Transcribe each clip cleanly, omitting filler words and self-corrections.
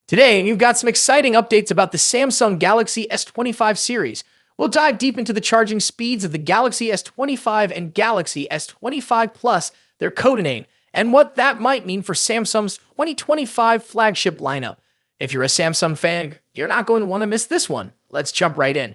Today, you've got some exciting updates about the Samsung Galaxy S25 series. We'll dive deep into the charging speeds of the Galaxy S25 and Galaxy S25 Plus, their code name, and what that might mean for Samsung's 2025 flagship lineup. If you're a Samsung fan, you're not going to want to miss this one. Let's jump right in.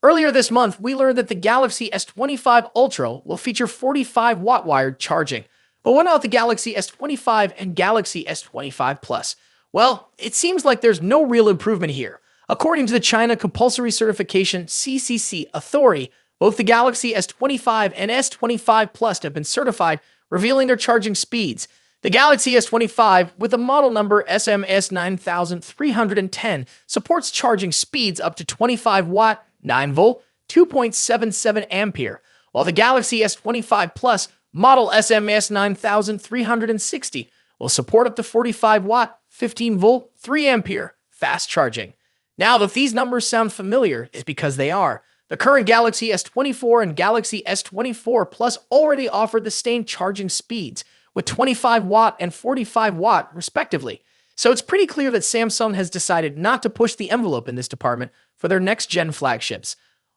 Earlier this month, we learned that the Galaxy S25 Ultra will feature 45-watt wired charging. But what about the Galaxy S25 and Galaxy S25 Plus? Well, it seems like there's no real improvement here. According to the China Compulsory Certification (CCC) Authority, both the Galaxy S25 and S25 Plus have been certified, revealing their charging speeds. The Galaxy S25, with a model number SMS9310, supports charging speeds up to 25 watt, 9 volt, 2.77 ampere, while the Galaxy S25 Plus, model SMS9360, will support up to 45 watt, 15 volt, 3 ampere fast charging. Now, if these numbers sound familiar, it's because they are. The current Galaxy S24 and Galaxy S24 Plus already offer the same charging speeds, with 25 watt and 45 watt respectively. So it's pretty clear that Samsung has decided not to push the envelope in this department for their next-gen flagships.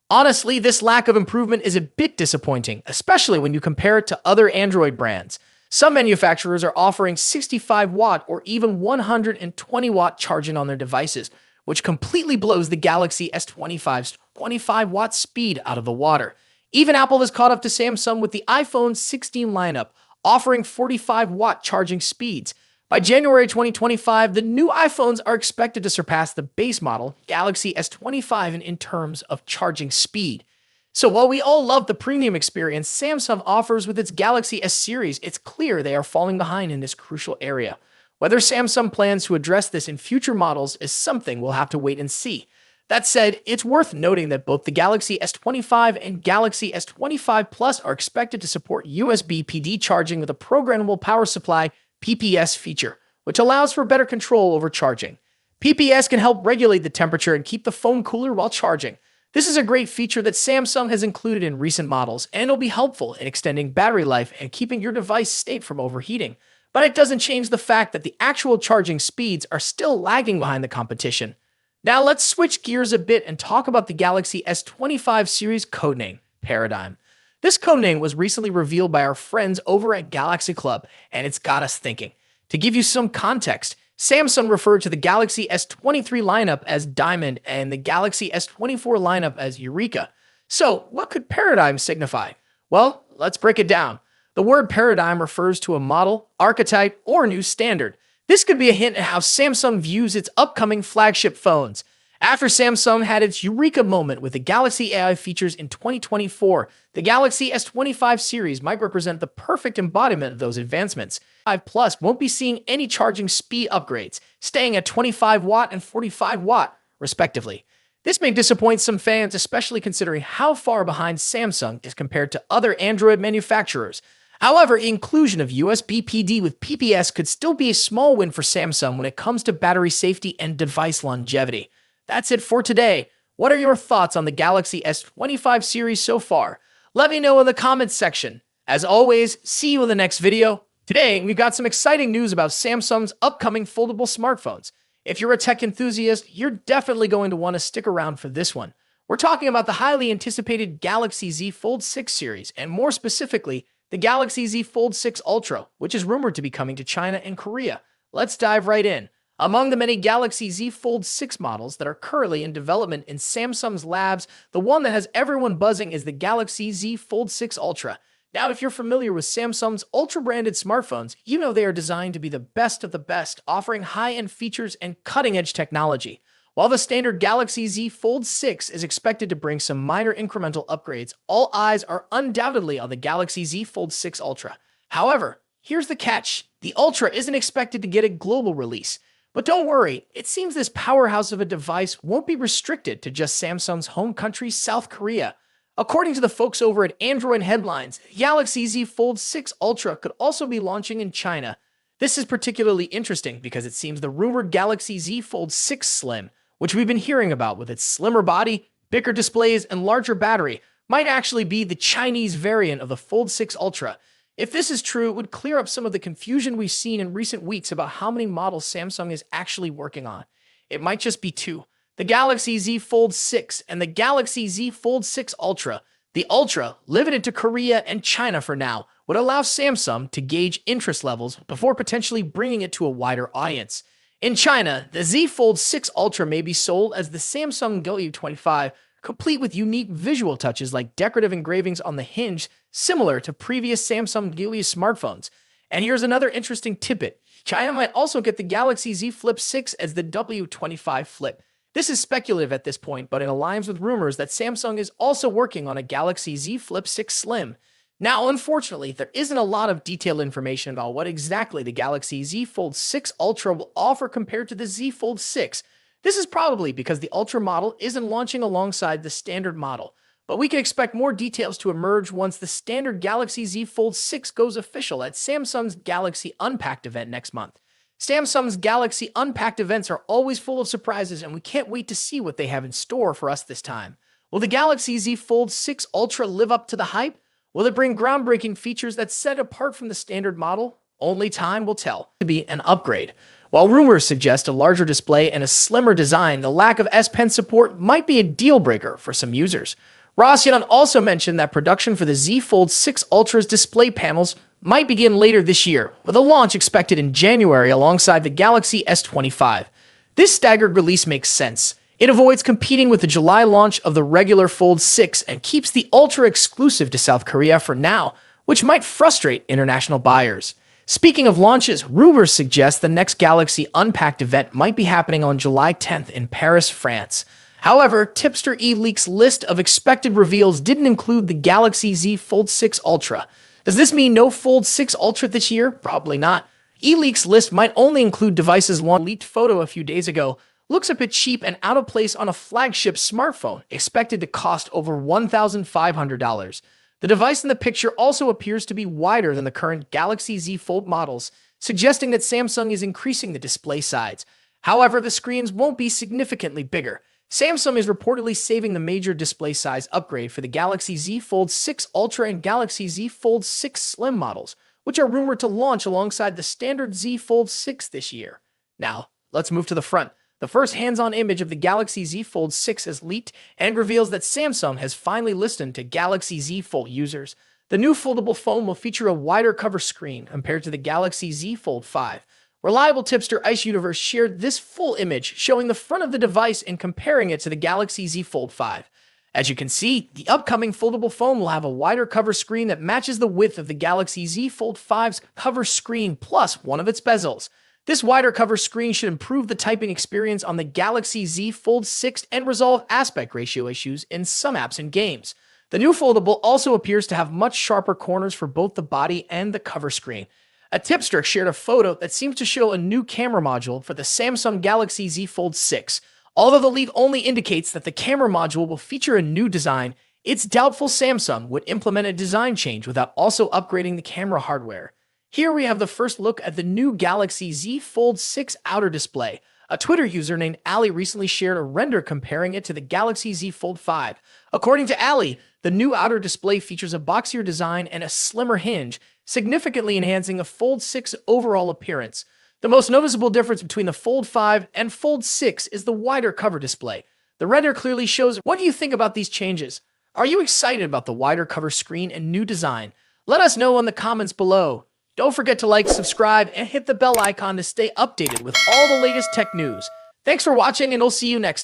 Honestly, this lack of improvement is a bit disappointing, especially when you compare it to other Android brands. Some manufacturers are offering 65 watt or even 120 watt charging on their devices, which completely blows the Galaxy S25's 25 watt speed out of the water. Even Apple has caught up to Samsung with the iPhone 16 lineup, offering 45 watt charging speeds. By January 2025, the new iPhones are expected to surpass the base model Galaxy S25 in terms of charging speed. So while we all love the premium experience Samsung offers with its Galaxy S series, it's clear they are falling behind in this crucial area. Whether Samsung plans to address this in future models is something we'll have to wait and see. That said, it's worth noting that both the Galaxy S25 and Galaxy S25 Plus are expected to support USB PD charging with a programmable power supply (PPS) feature, which allows for better control over charging. PPS can help regulate the temperature and keep the phone cooler while charging. This is a great feature that Samsung has included in recent models, and it'll be helpful in extending battery life and keeping your device state from overheating. But it doesn't change the fact that the actual charging speeds are still lagging behind the competition. Now let's switch gears a bit and talk about the Galaxy S25 series codename, Paradigm. This codename was recently revealed by our friends over at Galaxy Club, and it's got us thinking. To give you some context, Samsung referred to the Galaxy S23 lineup as Diamond and the Galaxy S24 lineup as Eureka. So, what could Paradigm signify? Well, let's break it down. The word paradigm refers to a model, archetype, or new standard. This could be a hint at how Samsung views its upcoming flagship phones. After Samsung had its Eureka moment with the Galaxy AI features in 2024, the Galaxy S25 series might represent the perfect embodiment of those advancements. 5 Plus won't be seeing any charging speed upgrades, staying at 25 watt and 45 watt, respectively. This may disappoint some fans, especially considering how far behind Samsung is compared to other Android manufacturers. However, inclusion of USB PD with PPS could still be a small win for Samsung when it comes to battery safety and device longevity. That's it for today. What are your thoughts on the Galaxy S25 series so far? Let me know in the comments section. As always, see you in the next video. Today, we've got some exciting news about Samsung's upcoming foldable smartphones. If you're a tech enthusiast, you're definitely going to want to stick around for this one. We're talking about the highly anticipated Galaxy Z Fold 6 series, and more specifically, the Galaxy Z Fold 6 Ultra, which is rumored to be coming to China and Korea. Let's dive right in. Among the many Galaxy Z Fold 6 models that are currently in development in Samsung's labs, the one that has everyone buzzing is the Galaxy Z Fold 6 Ultra. Now, if you're familiar with Samsung's Ultra-branded smartphones, you know they are designed to be the best of the best, offering high-end features and cutting-edge technology. While the standard Galaxy Z Fold 6 is expected to bring some minor incremental upgrades, all eyes are undoubtedly on the Galaxy Z Fold 6 Ultra. However, here's the catch. The Ultra isn't expected to get a global release. But don't worry, it seems this powerhouse of a device won't be restricted to just Samsung's home country, South Korea. According to the folks over at Android Headlines, Galaxy Z Fold 6 Ultra could also be launching in China. This is particularly interesting because it seems the rumored Galaxy Z Fold 6 Slim, which we've been hearing about with its slimmer body, bigger displays, and larger battery, might actually be the Chinese variant of the Fold 6 Ultra. If this is true, it would clear up some of the confusion we've seen in recent weeks about how many models Samsung is actually working on. It might just be two: the Galaxy Z Fold 6 and the Galaxy Z Fold 6 Ultra. The Ultra, limited to Korea and China for now, would allow Samsung to gauge interest levels before potentially bringing it to a wider audience. In China, the Z Fold 6 Ultra may be sold as the Samsung W25, complete with unique visual touches like decorative engravings on the hinge, similar to previous Samsung Galaxy smartphones. And here's another interesting tidbit: China might also get the Galaxy Z Flip 6 as the W25 Flip. This is speculative at this point, but it aligns with rumors that Samsung is also working on a Galaxy Z Flip 6 Slim. Now, unfortunately, there isn't a lot of detailed information about what exactly the Galaxy Z Fold 6 Ultra will offer compared to the Z Fold 6. This is probably because the Ultra model isn't launching alongside the standard model, but we can expect more details to emerge once the standard Galaxy Z Fold 6 goes official at Samsung's Galaxy Unpacked event next month. Samsung's Galaxy Unpacked events are always full of surprises, and we can't wait to see what they have in store for us this time. Will the Galaxy Z Fold 6 Ultra live up to the hype? Will it bring groundbreaking features that set it apart from the standard model? Only time will tell. To be an upgrade. While rumors suggest a larger display and a slimmer design, the lack of S Pen support might be a deal breaker for some users. WHAAAT also mentioned that production for the Z Fold 6 Ultra's display panels might begin later this year, with a launch expected in January alongside the Galaxy S25. This staggered release makes sense. It avoids competing with the July launch of the regular Fold 6 and keeps the Ultra exclusive to South Korea for now, which might frustrate international buyers. Speaking of launches, rumors suggest the next Galaxy Unpacked event might be happening on July 10th in Paris, France. However, Tipster eLeaks' list of expected reveals didn't include the Galaxy Z Fold 6 Ultra. Does this mean no Fold 6 Ultra this year? Probably not. eLeaks' list might only include devices launched. A leaked photo a few days ago looks a bit cheap and out of place on a flagship smartphone, expected to cost over $1,500. The device in the picture also appears to be wider than the current Galaxy Z Fold models, suggesting that Samsung is increasing the display size. However, the screens won't be significantly bigger. Samsung is reportedly saving the major display size upgrade for the Galaxy Z Fold 6 Ultra and Galaxy Z Fold 6 Slim models, which are rumored to launch alongside the standard Z Fold 6 this year. Now, let's move to the front. The first hands-on image of the Galaxy Z Fold 6 is leaked and reveals that Samsung has finally listened to Galaxy Z Fold users. The new foldable phone will feature a wider cover screen compared to the Galaxy Z Fold 5. Reliable tipster Ice Universe shared this full image showing the front of the device and comparing it to the Galaxy Z Fold 5. As you can see, the upcoming foldable phone will have a wider cover screen that matches the width of the Galaxy Z Fold 5's cover screen plus one of its bezels. This wider cover screen should improve the typing experience on the Galaxy Z Fold 6 and resolve aspect ratio issues in some apps and games. The new foldable also appears to have much sharper corners for both the body and the cover screen. A tipster shared a photo that seems to show a new camera module for the Samsung Galaxy Z Fold 6. Although the leak only indicates that the camera module will feature a new design, it's doubtful Samsung would implement a design change without also upgrading the camera hardware. Here we have the first look at the new Galaxy Z Fold 6 outer display. A Twitter user named Ali recently shared a render comparing it to the Galaxy Z Fold 5. According to Ali, the new outer display features a boxier design and a slimmer hinge, significantly enhancing a Fold 6 overall appearance. The most noticeable difference between the Fold 5 and Fold 6 is the wider cover display. The render clearly shows. What do you think about these changes? Are you excited about the wider cover screen and new design? Let us know in the comments below. Don't forget to like, subscribe, and hit the bell icon to stay updated with all the latest tech news. Thanks for watching, and I'll see you next time.